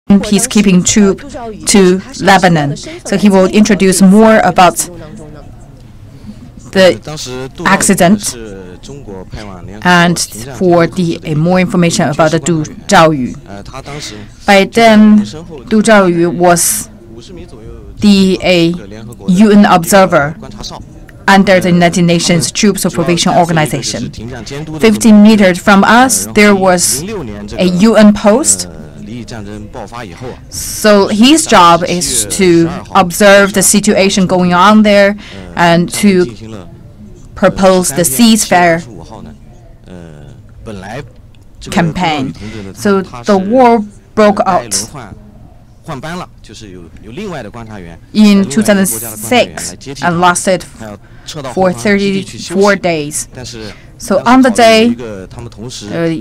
peacekeeping troop to Lebanon. So he will introduce more about the accident and for the more information about the Zhaoyu. By then, Zhaoyu was the UN observer under the United Nations Troop Supervision Organization. 15 meters from us, there was a UN post. So his job is to observe the situation going on there and to propose the ceasefire campaign. So the war broke out in 2006 and lasted for 34 days. So on the day,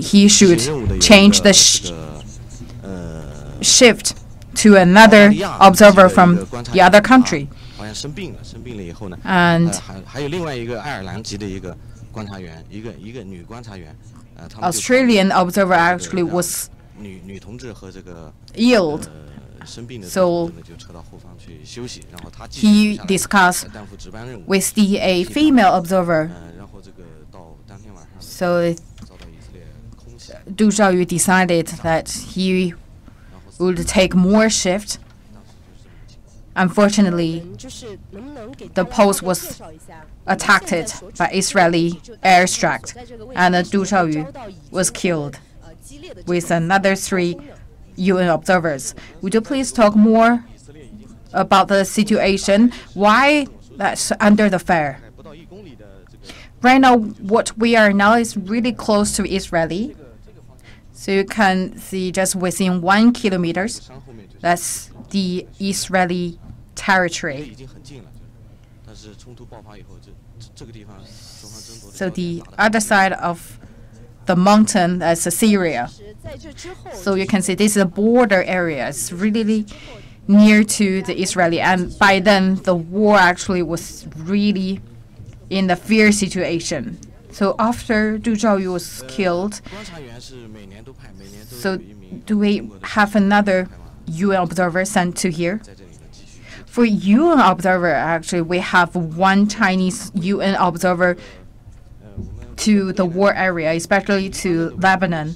he should change the shift to another observer from the other country. And Australian observer actually was ill. So he discussed with the female observer. So Zhaoyu decided that he would take more shift. Unfortunately, the post was attacked by Israeli airstrike, and Zhaoyu was killed with another 3 UN observers. Would you please talk more about the situation? Why that's under the fire? Right now, what we are now is really close to Israeli. So you can see just within 1 kilometer, that's the Israeli territory. So the other side of the mountain is Syria. So you can see this is a border area. It's really near to the Israeli. And by then, the war actually was really in the fierce situation. So after Zhaoyu was killed, so do we have another UN observer sent to here? For UN observer, actually, we have 1 Chinese UN observer to the war area, especially to Lebanon.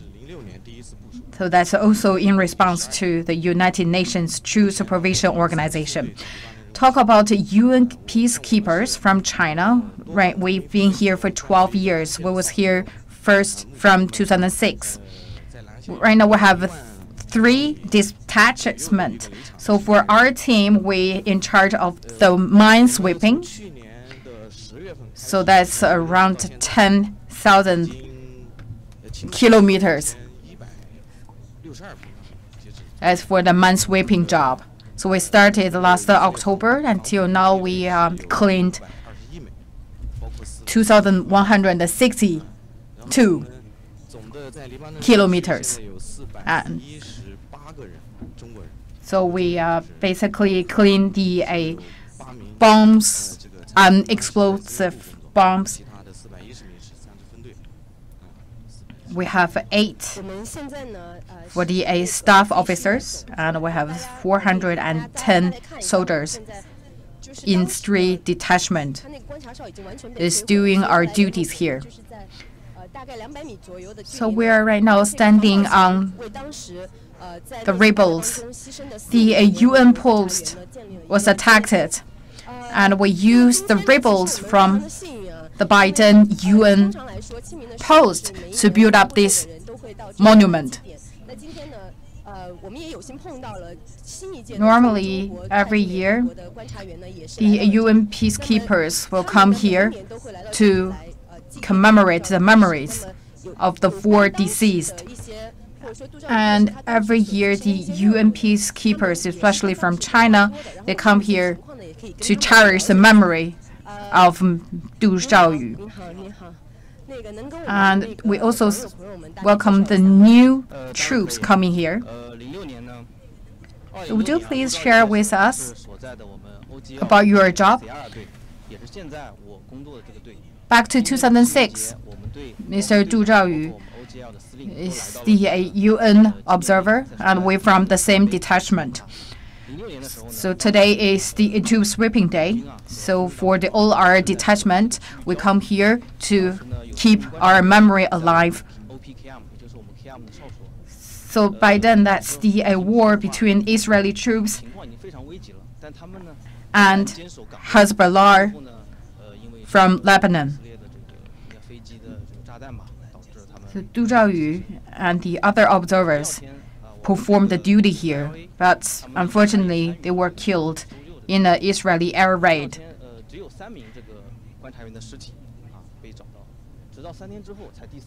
So that's also in response to the United Nations Troop Supervision Organization. Talk about UN peacekeepers from China. Right, we've been here for 12 years. We was here first from 2006. Right now we have 3 detachments. So for our team, we in charge of the mine sweeping. So that's around 10,000 kilometers. As for the mine sweeping job. So we started last October. Until now, we cleaned 2,162 kilometers. And so we basically cleaned the bombs, explosive bombs. We have 8 for the staff officers, and we have 410 soldiers in 3 detachments is doing our duties here. So we are right now standing on the rebels. The UN post was attacked, and we used the rebels from the Biden UN post to build up this monument. Normally, every year, the UN peacekeepers will come here to commemorate the memories of the 4 deceased. And every year, the UN peacekeepers, especially from China, they come here to cherish the memory of Zhaoyu. And we also welcome the new troops coming here. Would you please share with us about your job? Back to 2006, Mr. Zhaoyu, is the UN observer, and we're from the same detachment. So today is the tube sweeping day. So for all our detachment, we come here to keep our memory alive. So by then, that's the war between Israeli troops and Hezbollah from Lebanon. So Zhaoyu and the other observers performed the duty here, but unfortunately they were killed in an Israeli air raid.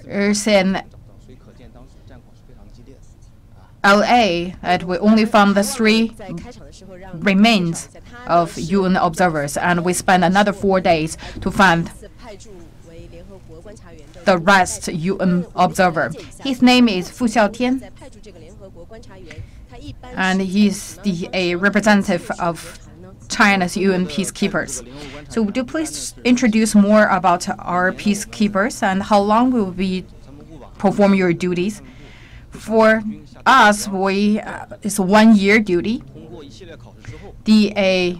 There's an LA that we only found the 3 remains of UN observers, and we spent another 4 days to find the rest UN observer. His name is Fu Xiaotian, and he's a representative of China's UN peacekeepers. So would you please introduce more about our peacekeepers and how long will we perform your duties? For us, it's a 1-year duty. The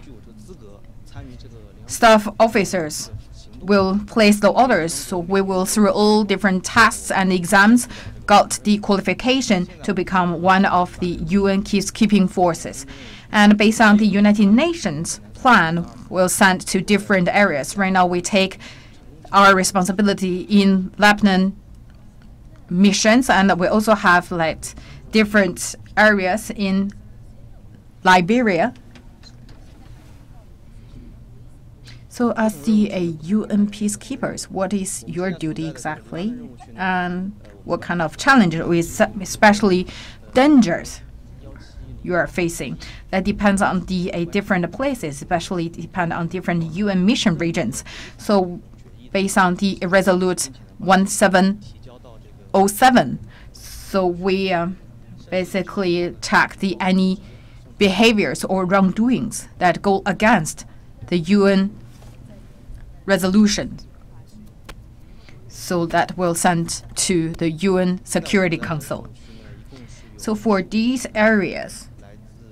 staff officers will place the orders, so we will through all different tests and exams got the qualification to become one of the UN peacekeeping forces. And based on the United Nations plan, we'll send to different areas. Right now we take our responsibility in Lebanon missions, and we also have different areas in Liberia. So as the UN peacekeepers, what is your duty exactly? And what kind of challenges, especially dangers, you are facing? That depends on the different places, especially depend on different UN mission regions. So based on the Resolute 1707, so we basically check any behaviors or wrongdoings that go against the UN resolution. So that will send to the UN Security Council. So for these areas,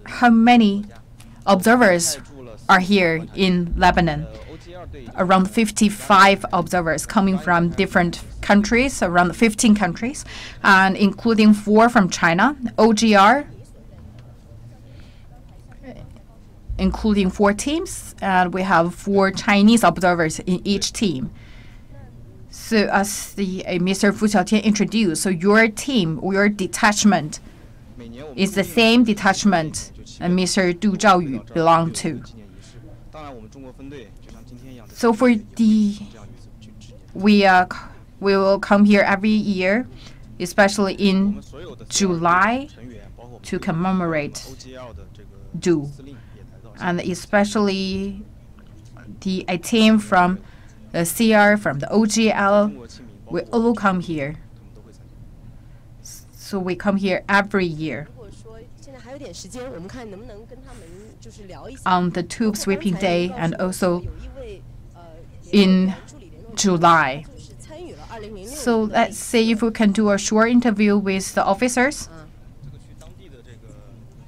how many observers are here in Lebanon? Around 55 observers coming from different countries, around 15 countries, and including 4 from China. OGR, including 4 teams, and we have 4 Chinese observers in each team. So as Mr. Fu Xiaotian introduced, so your team, your detachment, is the same detachment that Mr. Du Zhaoyu belonged to. So for we will come here every year, especially in July, to commemorate Du. And especially the team from the CR, from the OGL, we all come here. So we come here every year on the tube sweeping day and also in July. So let's see if we can do a short interview with the officers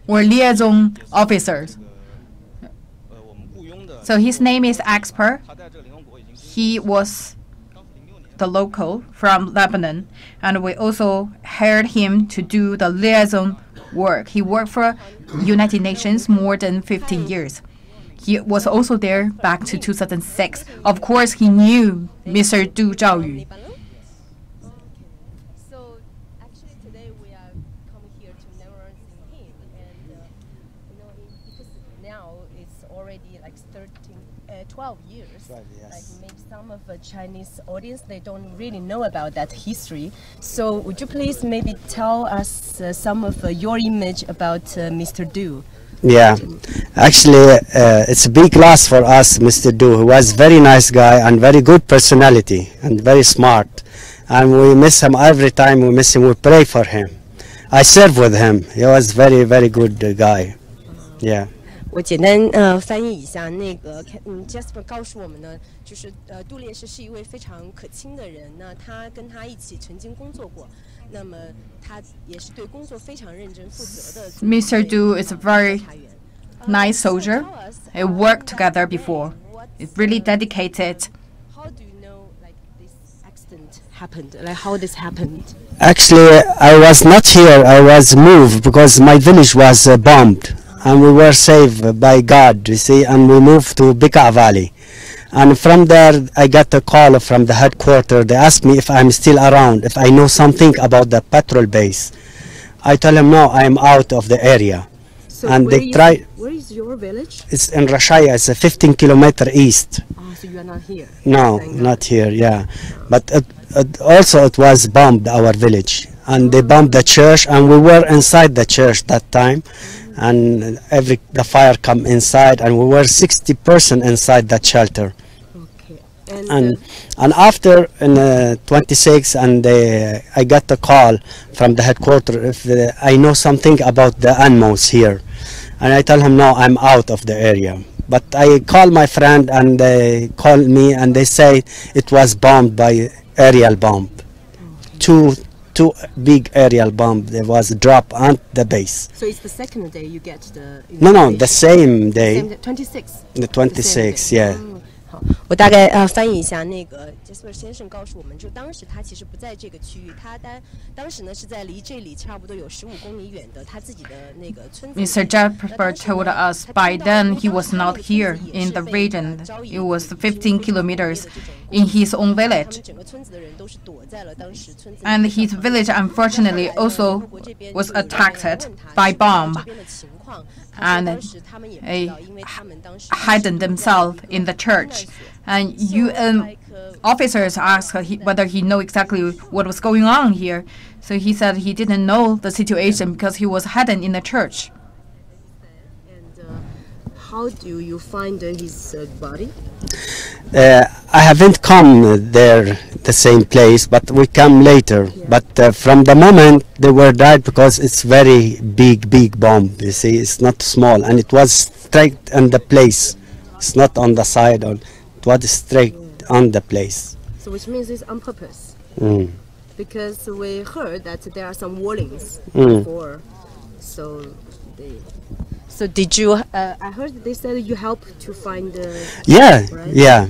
or liaison officers. So his name is Expert. He was the local from Lebanon, and we also hired him to do the liaison work. He worked for United Nations more than 15 years. He was also there back to 2006. Of course, he knew Mr. Du Zhaoyu. So actually today we are coming here to memorize him, and because now it's already 12 years. Right, yes. Maybe some of the Chinese audience, they don't really know about that history. So would you please maybe tell us some of your image about Mr. Du? Yeah, actually, it's a big loss for us, Mr. Du, who was a very nice guy and very good personality and very smart. And we miss him every time we miss him. We pray for him. I serve with him. He was very, very good guy. Yeah. 我简单翻译一下，Jasper 告诉我们呢，就是杜烈士是一位非常可亲的人。那他跟他一起曾经工作过。Mr. Du is a very nice soldier. He worked together before. He's really dedicated. How do you know like this accident happened? Like how this happened? Actually, I was not here. I was moved because my village was bombed, and we were saved by God, you see, and we moved to Bika Valley. And from there, I got a call from the headquarters. They asked me if I'm still around, if I know something about the patrol base. I tell them, no, I'm out of the area. So And where they is, try- Where is your village? It's in Rashaya, it's a 15 kilometer east. Oh, so you are not here. No, Thank God. not here, yeah. But also it was bombed, our village. And they bombed the church, and we were inside the church that time. And the fire come inside, and we were 60% inside that shelter. Okay. And after in 26, and I got a call from the headquarters if I know something about the animals here, and I tell him no, I'm out of the area. But I call my friend, and they call me, and they say it was bombed by aerial bomb. Two big aerial bomb. There was a drop on the base. So it's the second day you get the. No, the same day. 26. The 26, yeah. 好，我大概翻译一下。那个 Jasper 先生告诉我们，就当时他其实不在这个区域，他当时呢是在离这里差不多有15公里远的他自己的那个村子。 Mr. Jasper told us by then he was not here in the region. It was 15 kilometers in his own village. 整个村子的人都是躲在了当时村子。 And his village unfortunately also was attacked by bomb. And hidden themselves in the church. And UN officers asked whether he knew exactly what was going on here. So he said he didn't know the situation because he was hidden in the church. And how do you find his body? I haven't come there, the same place, but we come later. But from the moment they were died, because it's very big bomb, you see, it's not small, and it was straight on the place. It's not on the side, or it was straight on the place. So which means it's on purpose. Because we heard that there are some warnings before. So did you? I heard they said you helped to find the. Yeah, right? yeah.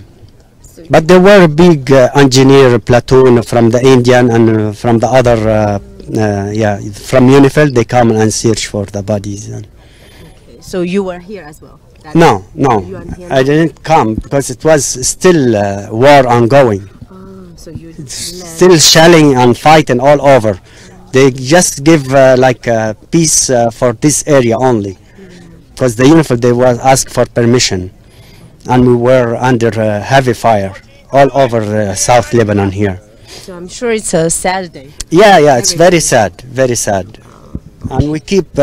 So But there were a big engineer platoon from the Indian and from the other, from Unifil. They come and search for the bodies. okay. So you were here as well. That No, You are here I now? didn't come because it was still war ongoing. So you Still shelling and fighting all over. They just give peace for this area only, because the Unifil they was asked for permission, and we were under heavy fire all over South Lebanon here. So I'm sure it's a sad day. Yeah, it's very sad, and we keep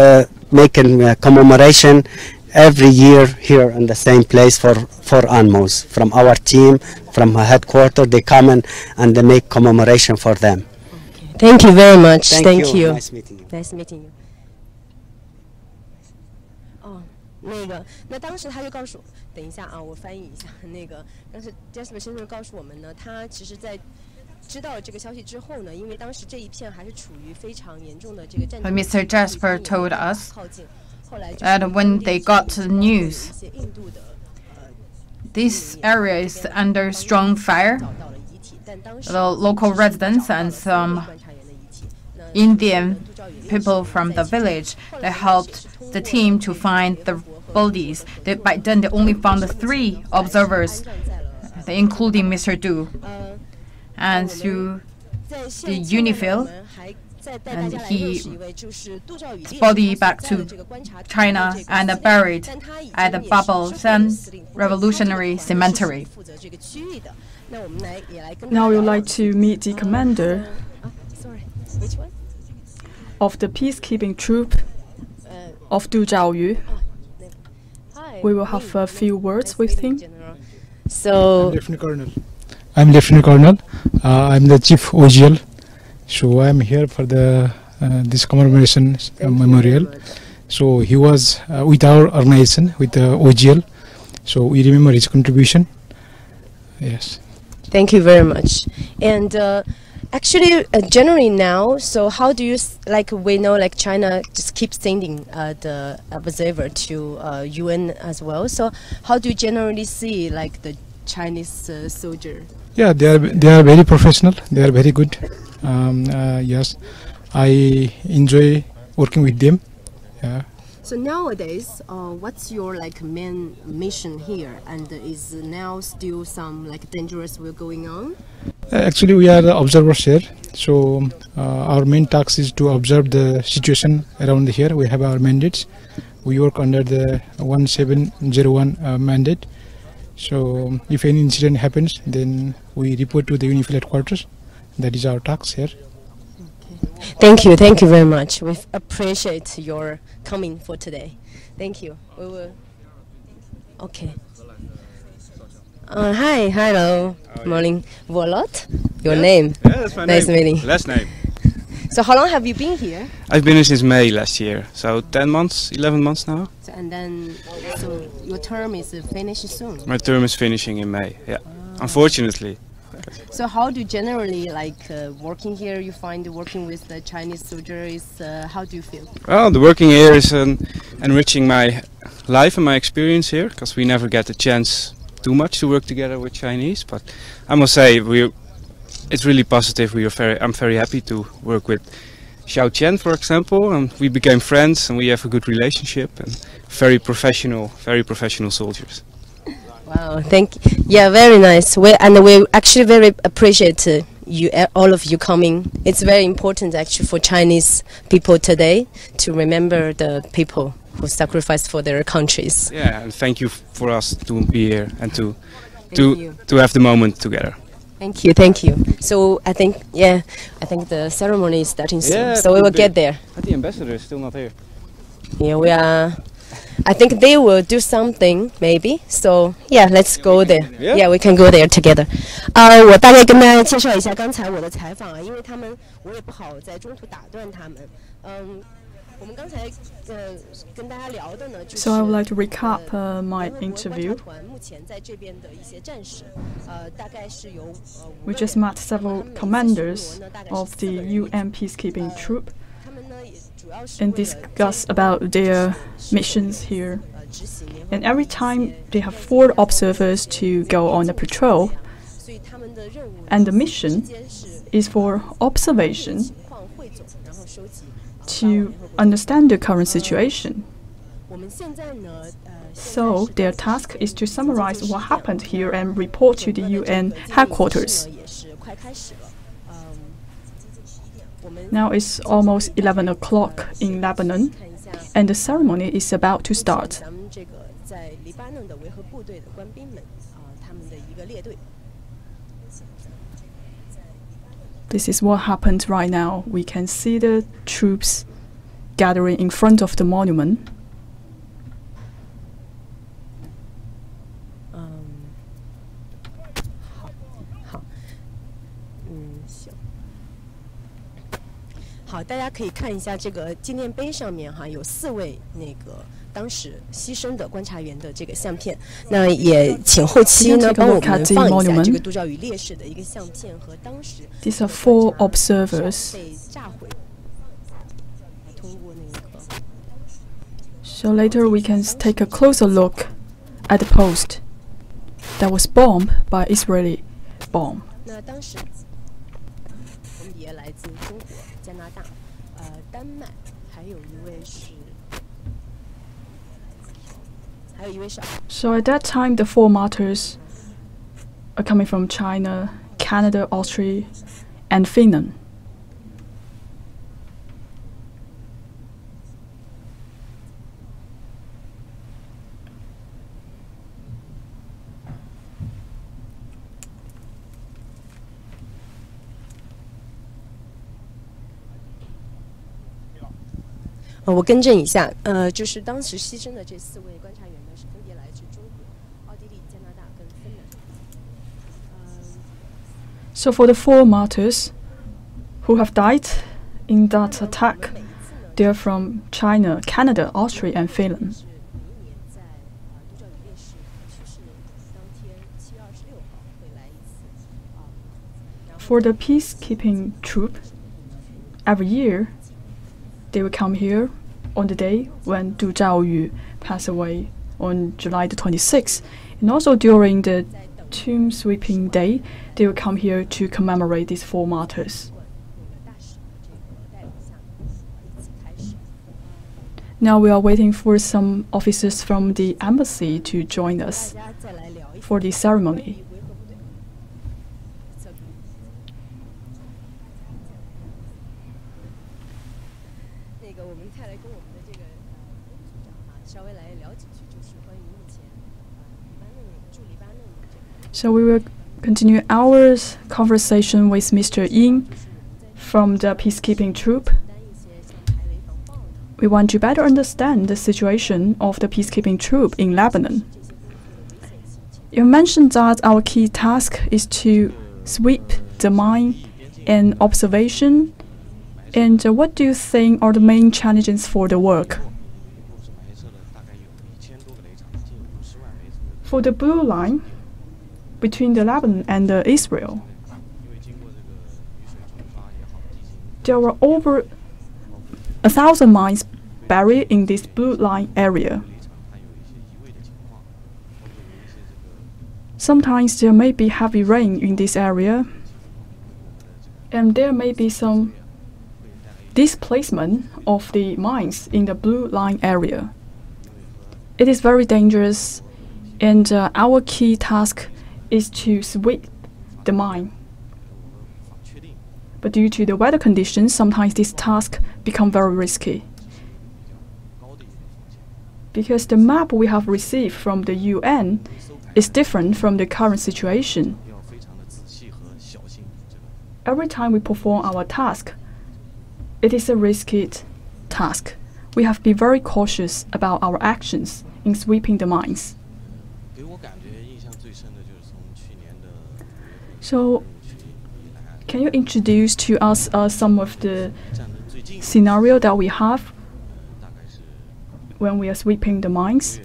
making commemoration every year here in the same place for animals. From our team, from our headquarters, they come in and they make commemoration for them. Thank you very much. Thank you. Nice meeting you. Nice meeting you. 哦，那当时他就告诉我，等一下啊，我翻译一下。当时 Jasper 先生告诉我们呢，他其实在知道了这个消息之后呢，因为当时这一片还是处于非常严重的这个战争。 Mr. Jasper told us 靠近，后来 that when they got the news, 一些印度的 this area is under strong fire. 找到了遗体，但当时 The local residents and some 观察员的遗体。那 Indian people from the village, they helped the team to find the bodies. By then, they only found 3 observers, including Mr. Du. And through the Unifil, and he body back to China and buried at the Babel San Revolutionary Cemetery. Now we would like to meet the commander Which one? of the peacekeeping troop of Zhaoyu. Hi. We will have a few words with him. So I'm Lieutenant Colonel. I'm the Chief OGL. So I'm here for the this commemoration memorial. So he was with our organization, with the OGL. So we remember his contribution. Yes. Thank you very much. And Actually, generally now, so how do you like? We know like China just keeps sending the observer to UN as well. So how do you generally see like the Chinese soldier? Yeah, they are very professional. They are very good. Yes, I enjoy working with them. Yeah. So nowadays, what's your like main mission here? And is now still some like dangerous work going on? Actually, we are observers here. So our main task is to observe the situation around here. We have our mandates. We work under the 1701 mandate. So if any incident happens, then we report to the UNIFIL headquarters. That is our task here. Thank you very much. We appreciate your coming for today. Thank you. We will. Okay. Hi, hello, morning. Volot, your name? Yeah, that's my nice name. Meeting. Last name. So how long have you been here? I've been here since May last year, so 10 months, 11 months now. So, and then, so your term is finished soon. My term is finishing in May. Yeah, unfortunately. So how do you generally like working here? You find working with the Chinese soldier is how do you feel? Well, the working here is enriching my life and my experience here, because we never get the chance too much to work together with Chinese. But I must say, it's really positive. I'm very happy to work with Xiao Chen, for example, and we became friends and we have a good relationship and very professional soldiers. Wow, thank you. Yeah, very nice. We actually very appreciate you, all of you coming. It's very important actually for Chinese people today to remember the people who sacrificed for their countries. Yeah, and thank you for us to be here and to have the moment together. Thank you. So I think the ceremony is starting soon. Yeah, so we will get there. But the ambassador is still not here. Yeah, we are. I think they will do something maybe. So yeah, let's go there. Yeah, we can go there together. 我大概跟大家介绍一下刚才我的采访啊，因为他们我也不好在中途打断他们。我们刚才跟大家聊的呢，就是 So I would like to recap my interview. 目前在这边的一些战士，大概是由 We just met several commanders of the UN peacekeeping troop and discuss about their missions here. And every time they have 4 observers to go on a patrol, and the mission is for observation to understand the current situation. So their task is to summarize what happened here and report to the UN headquarters. Now it's almost 11 o'clock in Lebanon, and the ceremony is about to start. This is what happened right now. We can see the troops gathering in front of the monument.好，大家可以看一下这个纪念碑上面哈，有4位那个当时牺牲的观察员的这个相片。那也请后期呢帮我们放一下这个杜兆宇烈士的一个相片和当时 These are 4 observers. 被炸毁。通过那个。So later we can take a closer look at the post that was bombed by Israeli bomb. 那当时分别来自中国、加拿大、丹麦，还有一位是。So at that time, the 4 martyrs are coming from China, Canada, Austria, and Finland. “我更正一下，就是当时牺牲的这4位观察员呢，是分别来自中国、奥地利、加拿大跟芬兰。So for the 4 martyrs who have died in that attack, they are from China, Canada, Austria, and Finland. For the peacekeeping troop, every year they will come here on the day when Du Zhaoyu passed away on July the 26th. And also during the tomb sweeping day, they will come here to commemorate these 4 martyrs. Now we are waiting for some officers from the embassy to join us for the ceremony. So we will continue our conversation with Mr. Ying from the peacekeeping troop. We want to better understand the situation of the peacekeeping troop in Lebanon. You mentioned that our key task is to sweep the mine and observation. And what do you think are the main challenges for the work? For the blue line between the Lebanon and Israel, there were over 1,000 mines buried in this blue line area. Sometimes there may be heavy rain in this area, and there may be some displacement of the mines in the blue line area. It is very dangerous, and our key task is to sweep the mine. But due to the weather conditions, sometimes this task becomes very risky. Because the map we have received from the UN is different from the current situation. Every time we perform our task, it is a risky task. We have to be very cautious about our actions in sweeping the mines. So, can you introduce to us some of the scenario that we have when we are sweeping the mines?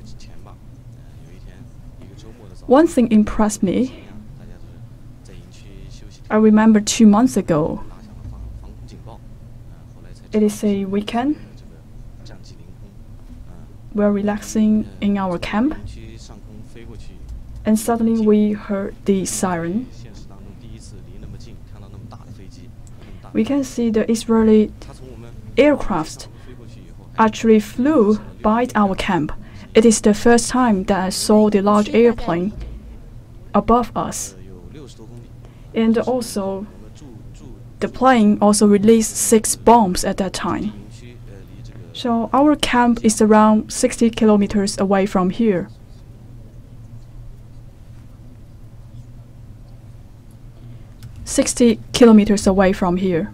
One thing impressed me. I remember 2 months ago. It is a weekend. We're relaxing in our camp, and suddenly we heard the siren. We can see the Israeli aircraft actually flew by our camp. It is the first time that I saw the large airplane above us. And also, the plane also released 6 bombs at that time. So our camp is around 60 kilometers away from here. .60 kilometers away from here.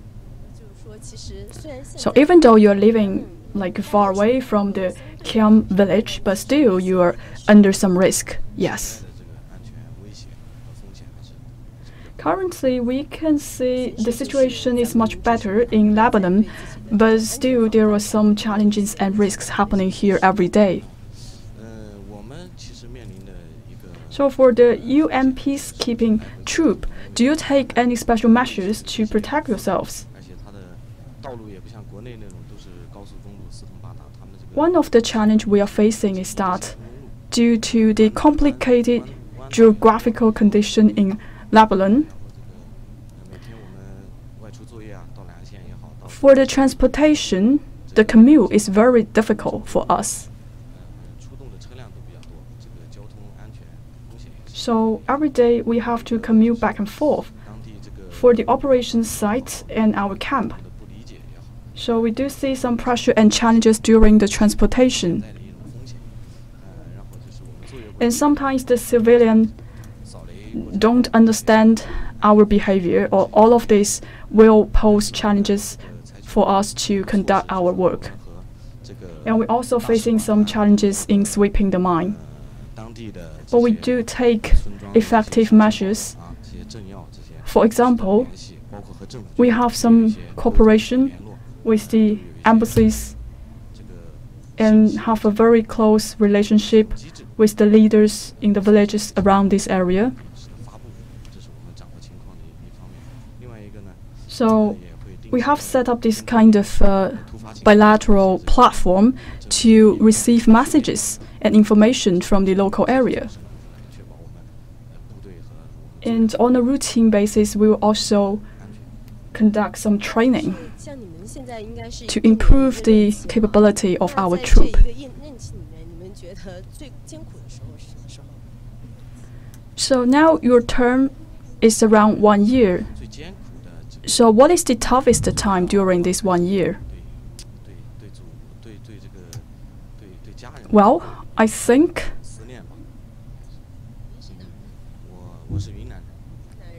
So even though you're living like far away from the camp village, but still you are under some risk. Yes. Currently, we can see the situation is much better in Lebanon, but still there are some challenges and risks happening here every day. So for the UN peacekeeping troop, do you take any special measures to protect yourselves? One of the challenges we are facing is that due to the complicated geographical condition in Lebanon, for the transportation, the commute is very difficult for us. So every day we have to commute back and forth for the operation site and our camp. So we do see some pressure and challenges during the transportation. And sometimes the civilians don't understand our behavior, or all of this will pose challenges for us to conduct our work. And we're also facing some challenges in sweeping the mine. But we do take effective measures. For example, we have some cooperation with the embassies and have a very close relationship with the leaders in the villages around this area. So we have set up this kind of bilateral platform to receive messages and information from the local area. And on a routine basis, we will also conduct some training to improve the capability of our troop. So now your term is around 1 year. So what is the toughest time during this 1 year? Well, I think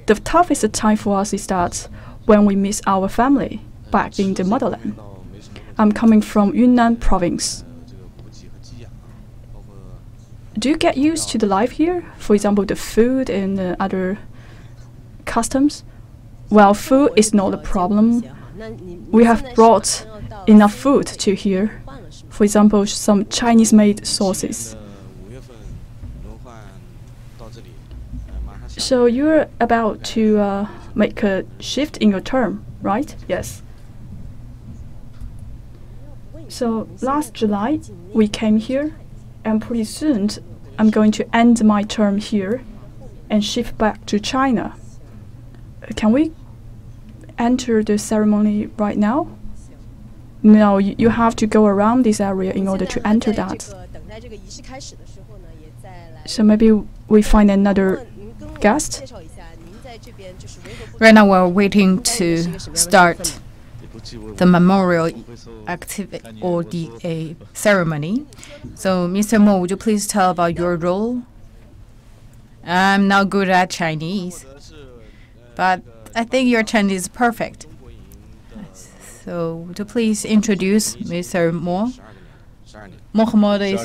the toughest time for us is that when we miss our family back in the motherland. I'm coming from Yunnan province. Do you get used to the life here? For example, the food and other customs? Well, food is not a problem. We have brought enough food to here. For example, some Chinese-made sauces. So you're about to make a shift in your term, right? Yes. So last July, we came here, and pretty soon I'm going to end my term here and shift back to China. Can we enter the ceremony right now? No, you have to go around this area in order to enter that. So maybe we find another guest. Right now we're waiting to start the memorial activity or the ceremony. So Mr. Mo, would you please tell about your role? I'm not good at Chinese, but I think your Chinese is perfect. So would you please introduce Mr. Mo? Mohammed is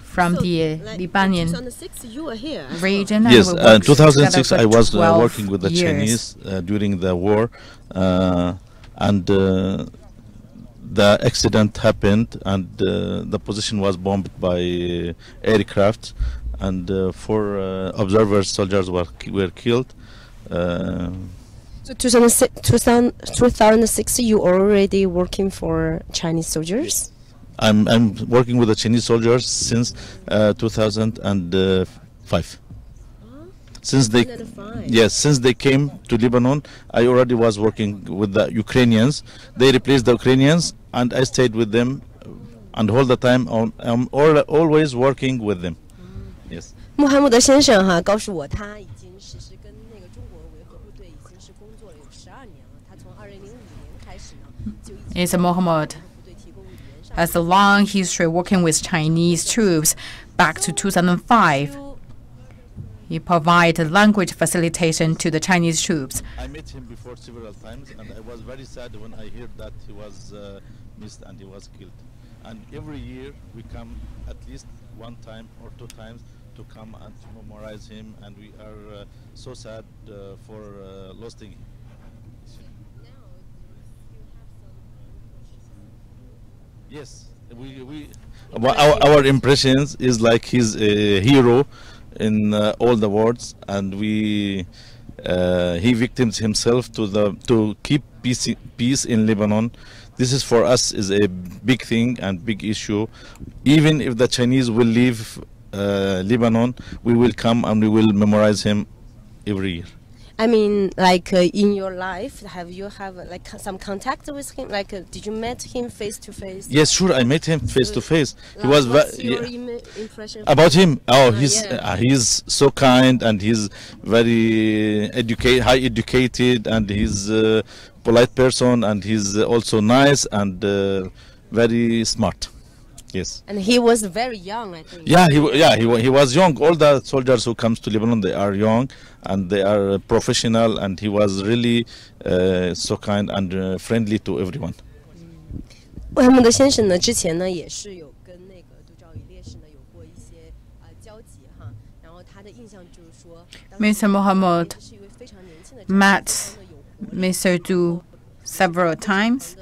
from the Lebanon region. Yes, in 2006 I was working with the Chinese during the war, and the accident happened, and the position was bombed by aircraft, and 4 observers, soldiers were killed. So 2006, you already working for Chinese soldiers? I'm working with the Chinese soldiers since 2005. Since they came to Lebanon, I already was working with the Ukrainians. They replaced the Ukrainians, and I stayed with them, and all the time I'm always working with them. Yes. 穆罕默德先生哈告诉我，他已经其实跟那个中国维和部队已经是工作了有12年了。他从2005年开始呢，就一直 Mohammed has a long history working with Chinese troops back to 2005. He provided language facilitation to the Chinese troops. I met him before several times, and I was very sad when I heard that he was missed and he was killed. And every year we come at least 1 time or 2 times to come and to memorize him, and we are so sad for losing him. Yes, our impressions is like he's a hero in all the words, and he victims himself to keep peace in Lebanon. This is for us is a big thing and big issue. Even if the Chinese will leave Lebanon, we will come and we will memorize him every year. I mean, like in your life, have you like some contact with him? Like, did you met him face to face? Yes, sure. I met him face to face. He was what's your impression about him. Oh, he's so kind, and he's very high educated, and he's a polite person, and he's also nice and very smart. Yes. And he was very young, I think. Yeah, he was young. All the soldiers who comes to Lebanon, they are young and they are professional, and he was really so kind and friendly to everyone. 穆罕默德先生呢，之前呢也是有跟那个杜兆宇烈士呢有过一些交集哈，然后他的印象就是说 Mr. Mohammed met Mr. Du several times,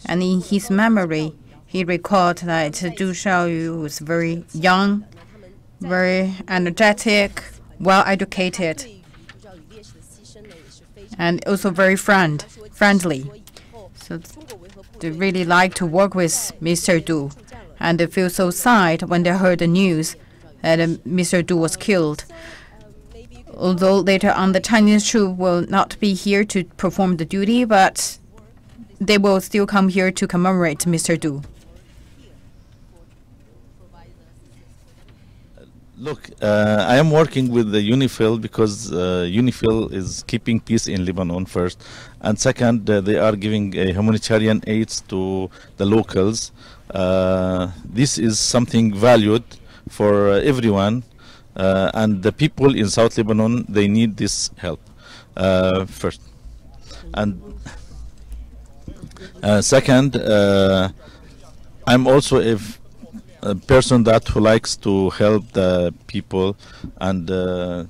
and in his memory, he recalled that Du Zhaoyu was very young, very energetic, well educated, and also very friendly. So they really like to work with Mr. Du, and they feel so sad when they heard the news that Mr. Du was killed. Although later on the Chinese troop will not be here to perform the duty, but they will still come here to commemorate Mr. Du. Look, I am working with the UNIFIL because UNIFIL is keeping peace in Lebanon first, and second, they are giving humanitarian aids to the locals. This is something valued for everyone, and the people in South Lebanon, they need this help first. And second, I'm also a person that who likes to help the people, and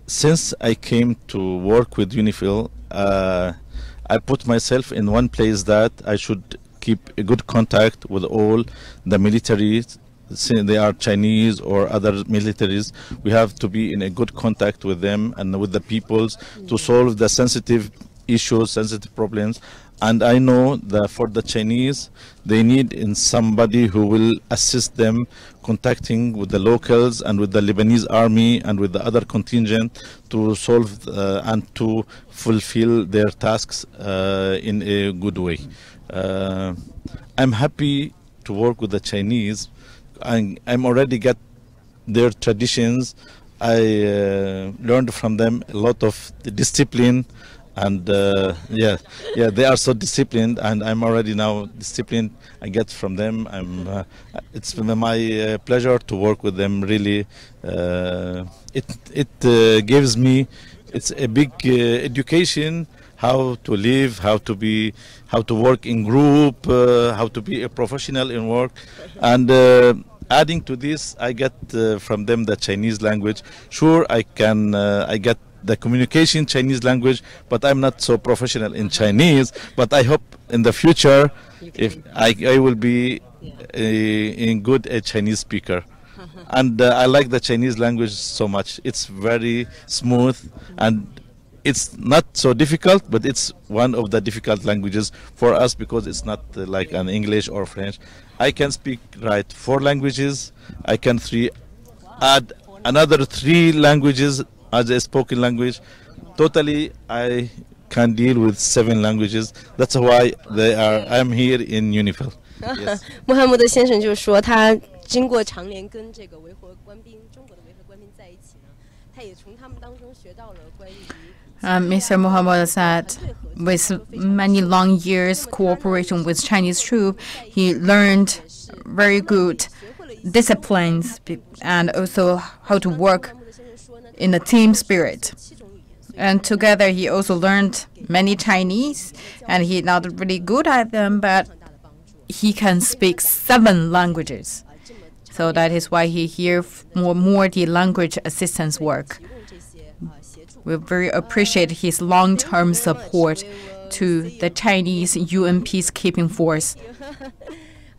since I came to work with UNIFIL, I put myself in one place that I should keep a good contact with all the militaries. Since they are Chinese or other militaries, we have to be in a good contact with them and with the peoples to solve the sensitive issues, sensitive problems. And I know that for the Chinese, they need in somebody who will assist them contacting with the locals and with the Lebanese army and with the other contingent to solve and to fulfill their tasks in a good way. I'm happy to work with the Chinese. I'm already got their traditions. I learned from them a lot of the discipline. And yeah, they are so disciplined, and I'm already now disciplined. I get from them. It's my pleasure to work with them. Really, it gives me. It's a big education how to live, how to work in group, how to be a professional in work, and adding to this, I get from them the Chinese language. Sure, I get the communication Chinese language, but I'm not so professional in Chinese. But I hope in the future, if I will be a good Chinese speaker. And I like the Chinese language so much. It's very smooth, and it's not so difficult, but it's one of the difficult languages for us because it's not like an English or French. I can speak 4 languages. I can add another 3 languages as a spoken language. Totally, I can deal with 7 languages. That's why I'm here in UNIFIL. Yes. 穆罕默德先生就说，他经过常年跟这个维和官兵、中国的维和官兵在一起呢，他也从他们当中学到了关于。Mr. Muhammad said, with many long years cooperation with Chinese troops, he learned very good disciplines and also how to work in a team spirit. And together he also learned many Chinese, and he's not really good at them, but he can speak 7 languages. So that is why he here more the language assistance work. We very appreciate his long-term support to the Chinese UN peacekeeping force.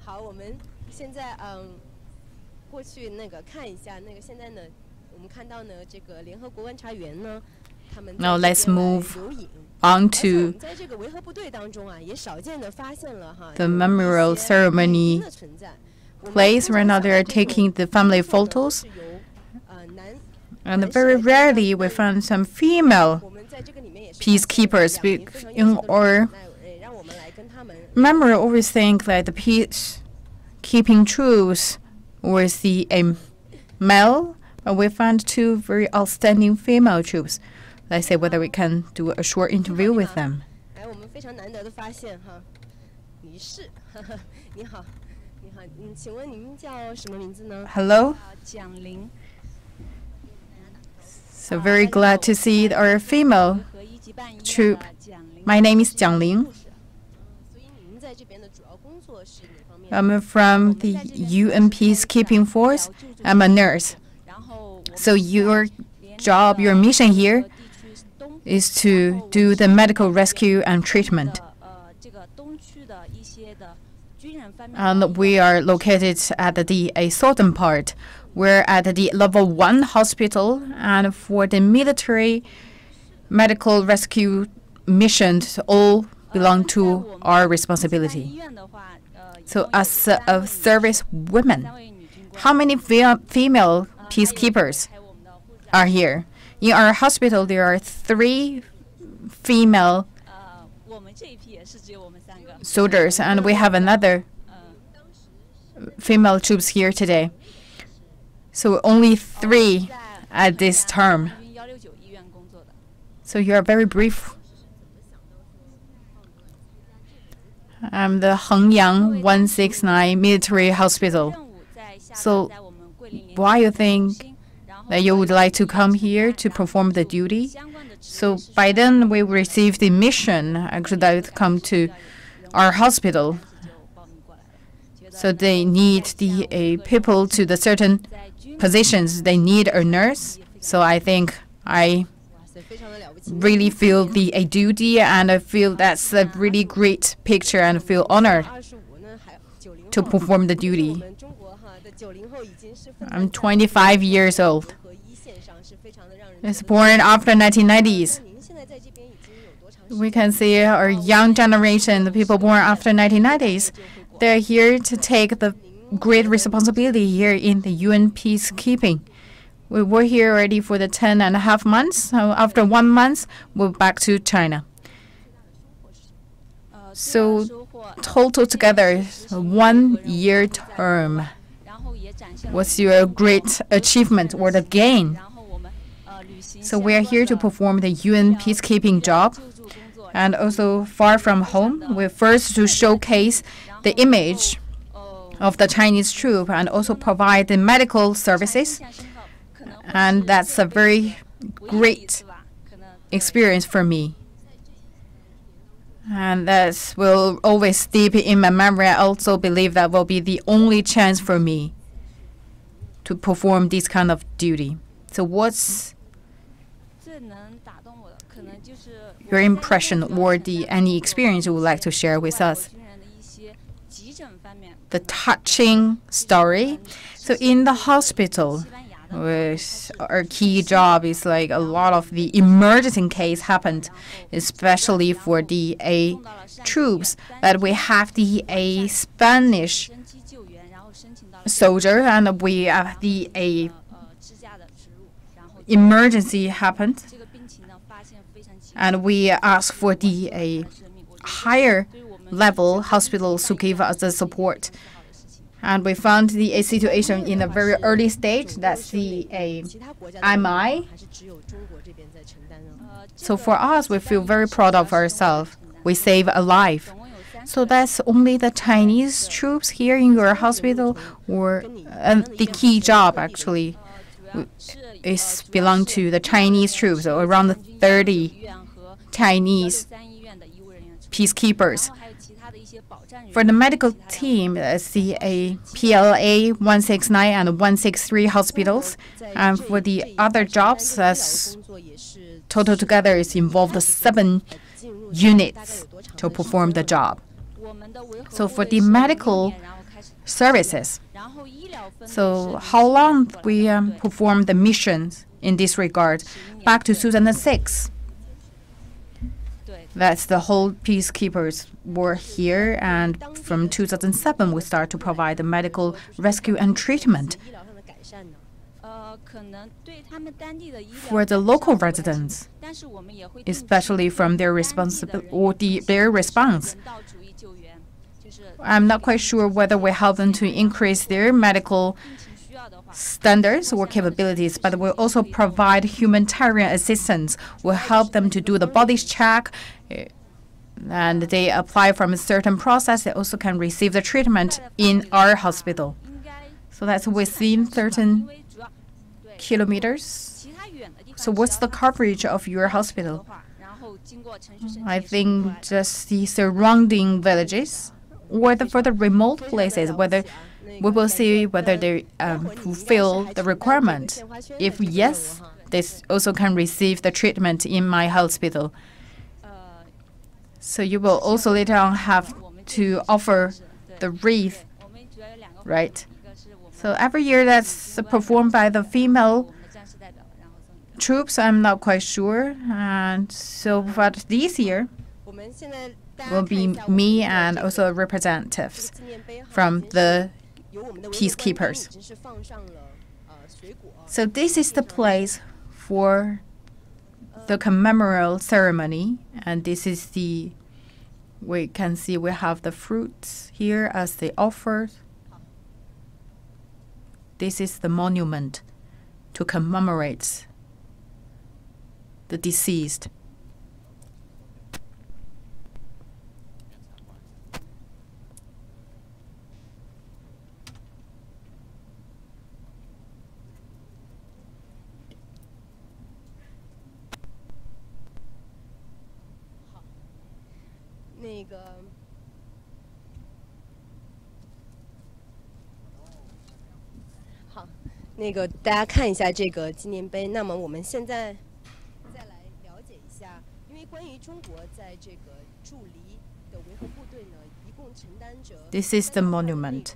好，我们现在过去看一下现在呢。Now let's move on to the memorial ceremony place. Right now they are taking the family photos. And very rarely we find some female peacekeepers. In our memory, always think that the peacekeeping troops was the male. But we found 2 very outstanding female troops. Let's see whether we can do a short interview with them. Hello. So very glad to see our female troop. My name is Jiang Ling. I'm from the UN peacekeeping force. I'm a nurse. So your job, your mission here is to do the medical rescue and treatment. And we are located at the southern part. We're at the level 1 hospital, and for the military medical rescue missions all belong to our responsibility. So as a service women, how many female peacekeepers are here? In our hospital, there are 3 female soldiers, and we have another female troops here today. So only 3 at this term. So you are very brief. I'm the Hengyang 169 Military Hospital. So why you think that you would like to come here to perform the duty? So by then we received the mission actually that would come to our hospital. So they need the people to the certain positions. They need a nurse. So I think I really feel the duty, and I feel that's a really great picture, and feel honored to perform the duty. I'm 25 years old. I was born after 1990s. We can see our young generation, the people born after 1990s, they're here to take the great responsibility here in the UN peacekeeping. We were here already for the 10.5 months. So after 1 month, we're back to China. So total together, 1 year term. What's your great achievement or the gain? So we are here to perform the UN peacekeeping job, and also far from home. We're first to showcase the image of the Chinese troop and also provide the medical services. And that's a very great experience for me. And that will always deep in my memory. I also believe that will be the only chance for me to perform this kind of duty. So what's your impression or any experience you would like to share with us? The touching story. So in the hospital, our key job is like a lot of the emergency case happened, especially for the troops. That we have the Spanish soldier, and we have the emergency happened, and we ask for the higher level hospitals to give us the support. And we found the situation in a very early stage. That's the MI. So for us, we feel very proud of ourselves. We save a life. So that's only the Chinese troops here in your hospital, or the key job actually is belong to the Chinese troops, so around 30 Chinese peacekeepers. For the medical team, it's the PLA 169 and 163 hospitals. And for the other jobs, that's total together is involved 7 units to perform the job. So for the medical services, so how long we performed the missions in this regard? Back to 2006. That's the whole peacekeepers were here, and from 2007 we start to provide the medical rescue and treatment. For the local residents, especially from their responsibility or their response, I'm not quite sure whether we help them to increase their medical standards or capabilities, but we'll also provide humanitarian assistance. We'll help them to do the body check, and they apply from a certain process. They also can receive the treatment in our hospital. So that's within certain kilometers. So what's the coverage of your hospital? I think just the surrounding villages or the further remote places, whether we will see whether they fulfill the requirement. If yes, they also can receive the treatment in my hospital. So you will also later on have to offer the wreath, right? So every year that's performed by the female troops, I'm not quite sure. And so, but this year will be me and also representatives from the peacekeepers. So this is the place for the commemorative ceremony, and this is the, we can see we have the fruits here as they offer. This is the monument to commemorate the deceased.大家看一下这个纪念碑。那么我们现在再来了解一下，因为关于中国在这个驻黎的维和部队呢，一共承担着。This is the monument.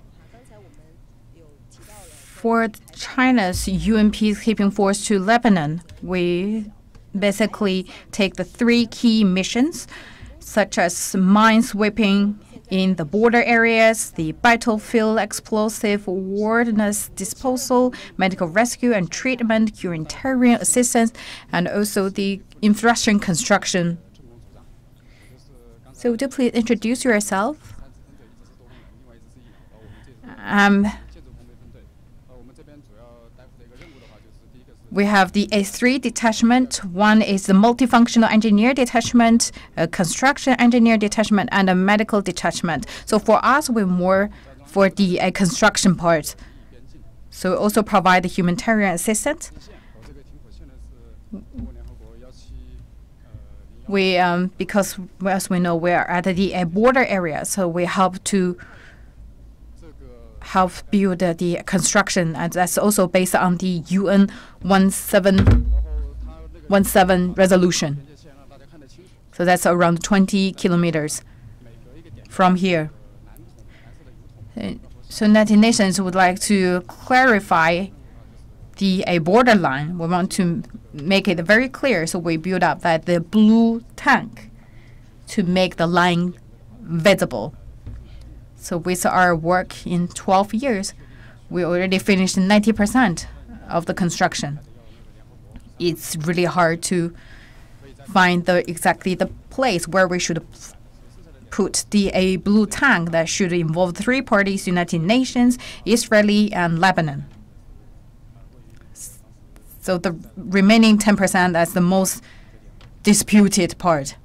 For China's UN peacekeeping force to Lebanon, we basically take the 3 key missions, such as mine sweeping in the border areas, the battlefield explosive ordnance disposal, medical rescue and treatment, humanitarian assistance, and also the infrastructure construction. So would you please introduce yourself? We have the A3 detachment. One is the multifunctional engineer detachment, a construction engineer detachment, and a medical detachment. So for us, we're more for the construction part. So we also provide the humanitarian assistance. We, because as we know, we are at the border area, so we help to build the construction, and that's also based on the UN 1717 resolution. So that's around 20 kilometers from here. So United Nations would like to clarify the borderline. We want to make it very clear, so we build up that the blue tank to make the line visible. So with our work in 12 years, we already finished 90% of the construction. It's really hard to find exactly the place where we should put a blue tank that should involve 3 parties: United Nations, Israeli, and Lebanon. So the remaining 10%, that's the most disputed part.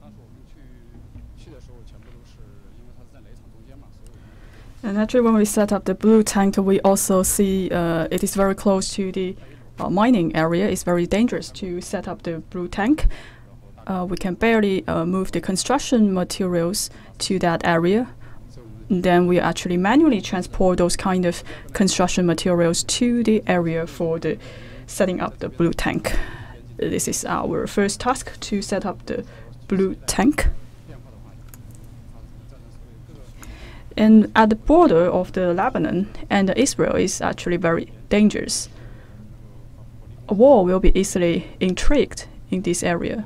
And actually, when we set up the blue tank, we also see it is very close to the mining area. It's very dangerous to set up the blue tank. We can barely move the construction materials to that area. And then we actually manually transport those kind of construction materials to the area for the setting up the blue tank. This is our first task, to set up the blue tank. And at the border of the Lebanon and Israel is actually very dangerous. A war will be easily intrigued in this area.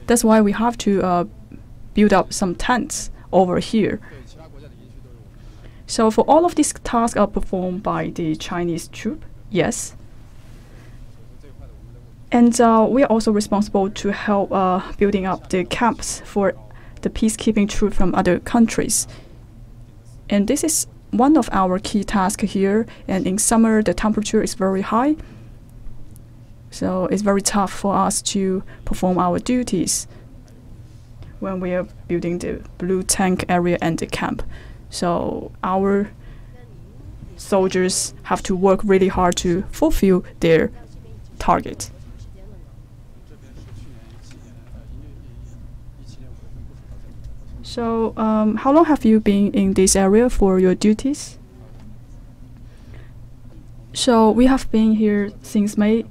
That's why we have to build up some tents over here. So for all of these tasks are performed by the Chinese troop, yes. And we are also responsible to help building up the camps for the peacekeeping troop from other countries. And this is one of our key tasks here. And in summer, the temperature is very high. So it's very tough for us to perform our duties when we are building the blue tank area and the camp. So our soldiers have to work really hard to fulfill their target. So how long have you been in this area for your duties? So we have been here since May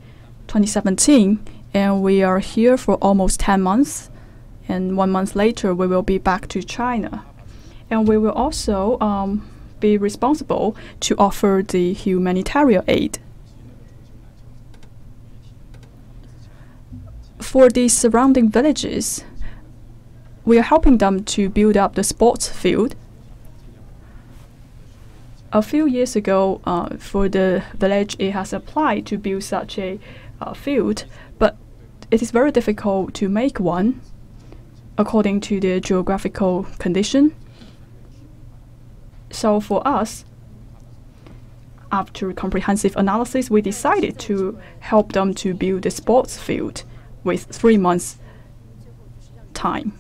2017, and we are here for almost 10 months. And 1 month later, we will be back to China. And we will also be responsible to offer the humanitarian aid for the surrounding villages, we are helping them to build up the sports field. A few years ago, for the village, it has applied to build such a field, but it is very difficult to make one according to the geographical condition. So for us, after comprehensive analysis, we decided to help them to build a sports field with 3 months time.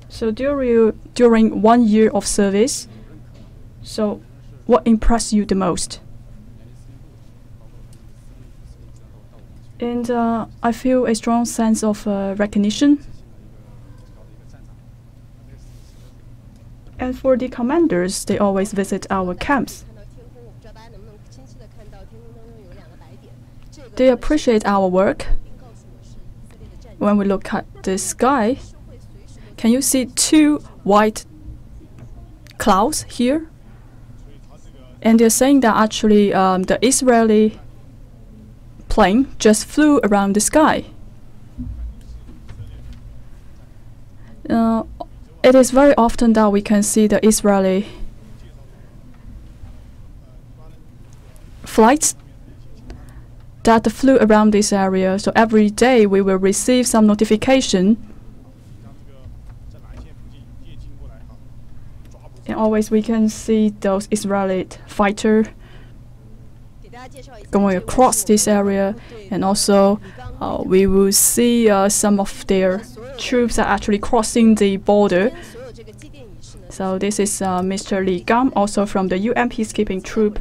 So during 1 year of service, so what impressed you the most? And I feel a strong sense of recognition. And for the commanders, they always visit our camps. They appreciate our work. When we look at the sky, can you see 2 white clouds here? And they're saying that actually the Israeli plane just flew around the sky. It is very often that we can see the Israeli flights that flew around this area. So every day we will receive some notification. And always we can see those Israeli fighters going across this area, and also we will see some of their troops are actually crossing the border. So this is Mr. Li Gam, also from the UN peacekeeping troop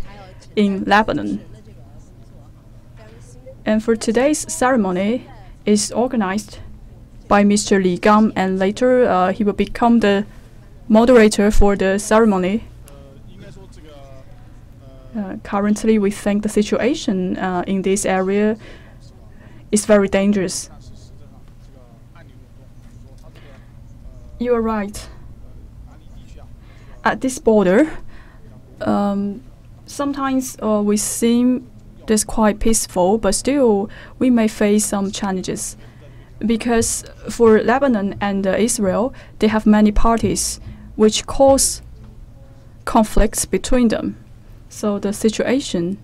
in Lebanon. And for today's ceremony is organized by Mr. Li Gam, and later he will become the moderator for the ceremony. Currently, we think the situation in this area is very dangerous. You are right. At this border, sometimes we seem this quite peaceful, but still we may face some challenges. Because for Lebanon and Israel, they have many parties which cause conflicts between them. So the situation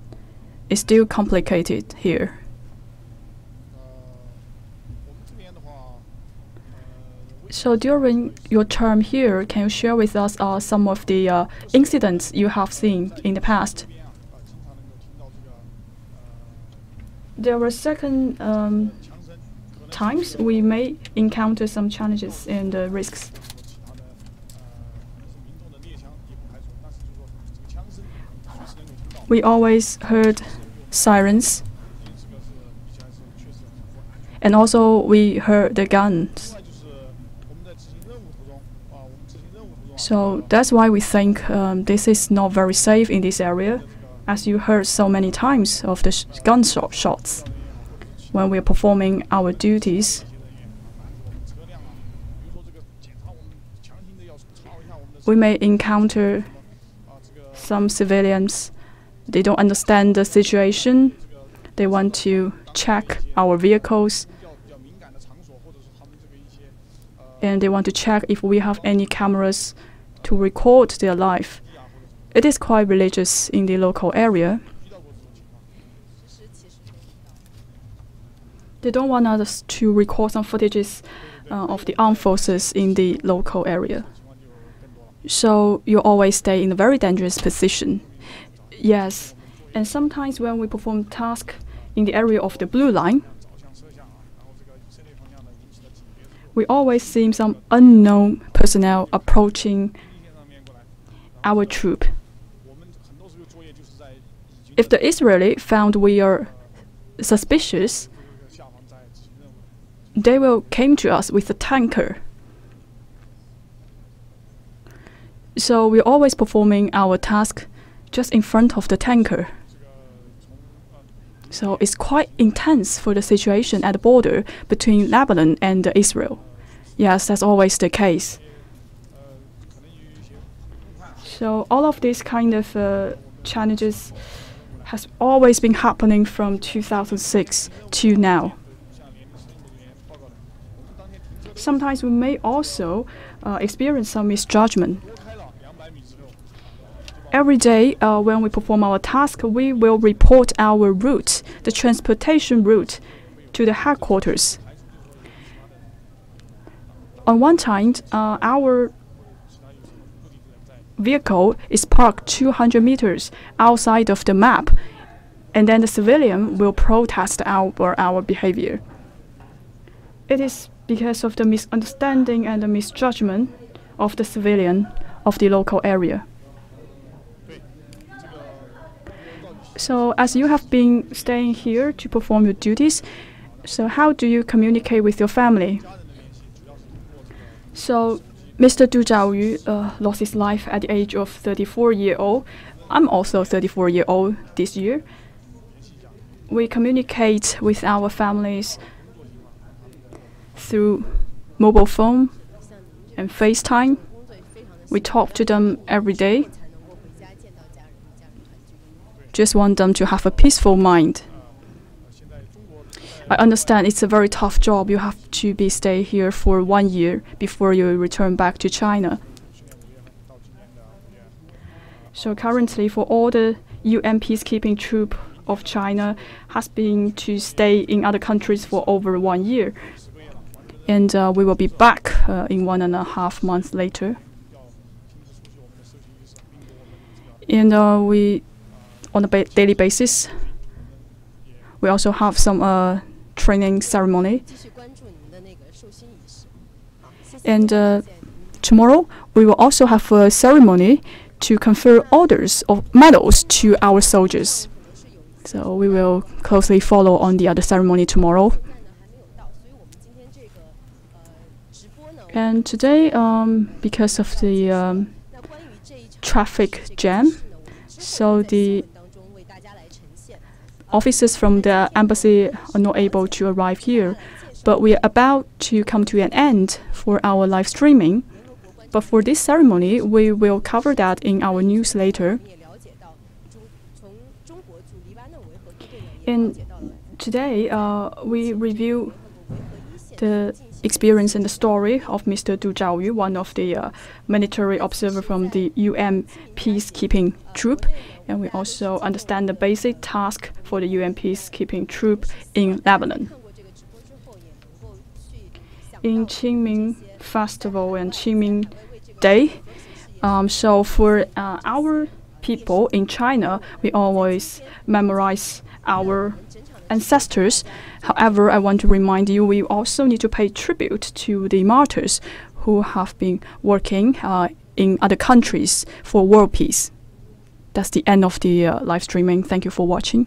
is still complicated here. So during your term here, can you share with us some of the incidents you have seen in the past? There were second times we may encounter some challenges and risks. We always heard sirens, and also we heard the guns. So that's why we think this is not very safe in this area, as you heard so many times of the shots when we are performing our duties. We may encounter some civilians. They don't understand the situation. They want to check our vehicles, and they want to check if we have any cameras to record their life. It is quite religious in the local area. They don't want us to record some footages of the armed forces in the local area. So you always stay in a very dangerous position. Yes, and sometimes when we perform tasks in the area of the blue line, we always see some unknown personnel approaching our troop. If the Israeli found we are suspicious, they will come to us with a tanker. So we're always performing our task just in front of the tanker. So it's quite intense for the situation at the border between Lebanon and Israel. Yes, that's always the case. So all of these kind of challenges has always been happening from 2006 to now. Sometimes we may also experience some misjudgment. Every day when we perform our task, we will report our route, the transportation route, to the headquarters. On one time, our vehicle is parked 200 meters outside of the map, and then the civilian will protest our behavior. It is because of the misunderstanding and the misjudgment of the civilian of the local area. So as you have been staying here to perform your duties, so how do you communicate with your family? So Mr. Du Zhaoyu lost his life at the age of 34-year-old. I'm also 34-year-old this year. We communicate with our families through mobile phone and FaceTime. We talk to them every day. Just want them to have a peaceful mind. I understand it's a very tough job. You have to stay here for 1 year before you return back to China. So currently, for all the UN peacekeeping troop of China has been to stay in other countries for over 1 year. And we will be back in 1.5 months later. And we, on a daily basis, we also have some training ceremony. And tomorrow, we will also have a ceremony to confer orders or medals to our soldiers. So we will closely follow on the other ceremony tomorrow. And today, because of the traffic jam, so the officers from the embassy are not able to arrive here. But we are about to come to an end for our live streaming. But for this ceremony, we will cover that in our news later. And today, we review the experience and the story of Mr. Du Zhaoyu, one of the military observer from the UN peacekeeping troop. And we also understand the basic task for the UN peacekeeping troop in Lebanon. In Qingming Festival and Qingming Day, so for our people in China, we always memorize our ancestors. However, I want to remind you, we also need to pay tribute to the martyrs who have been working in other countries for world peace. That's the end of the live streaming. Thank you for watching.